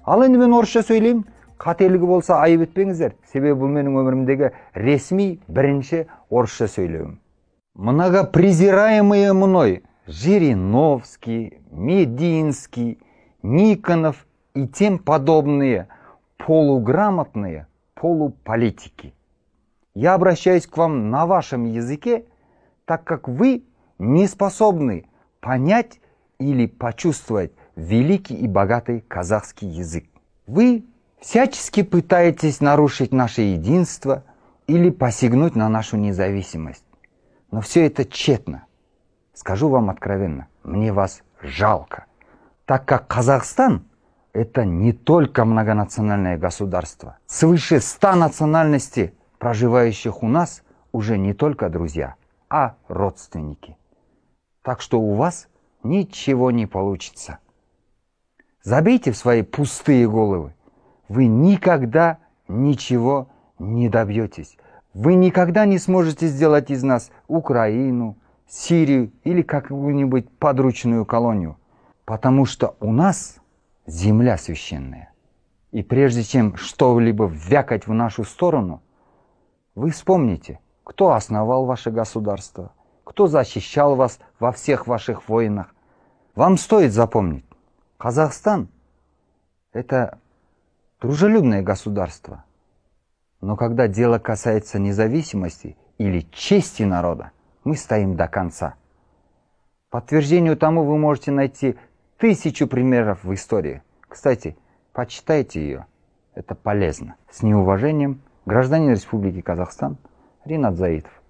Ал енді мен орысша сөйлеймін. Қателігі болса айып етпеңіздер. Себебі бұл менің өмірімдегі ресми бірінші орысша сөйлеуім. Многопрезираемые мной Жириновский, Мединский, Никонов и тем подобные полуграмотные полуполитики. Я обращаюсь к вам на вашем языке, так как вы не способны понять или почувствовать великий и богатый казахский язык. Вы всячески пытаетесь нарушить наше единство или посягнуть на нашу независимость. Но все это тщетно. Скажу вам откровенно, мне вас жалко, так как Казахстан – это не только многонациональное государство. Свыше 100 национальностей, проживающих у нас, уже не только друзья, а родственники. Так что у вас ничего не получится. Забейте в свои пустые головы. Вы никогда ничего не добьетесь. Вы никогда не сможете сделать из нас Украину, Сирию или какую-нибудь подручную колонию. Потому что у нас земля священная. И прежде чем что-либо вякать в нашу сторону, вы вспомните, кто основал ваше государство, кто защищал вас во всех ваших войнах. Вам стоит запомнить, Казахстан – это дружелюбное государство. Но когда дело касается независимости или чести народа, мы стоим до конца. Подтверждению тому вы можете найти 1000 примеров в истории. Кстати, почитайте ее, это полезно. С неуважением, гражданин Республики Казахстан Ринат Заитов.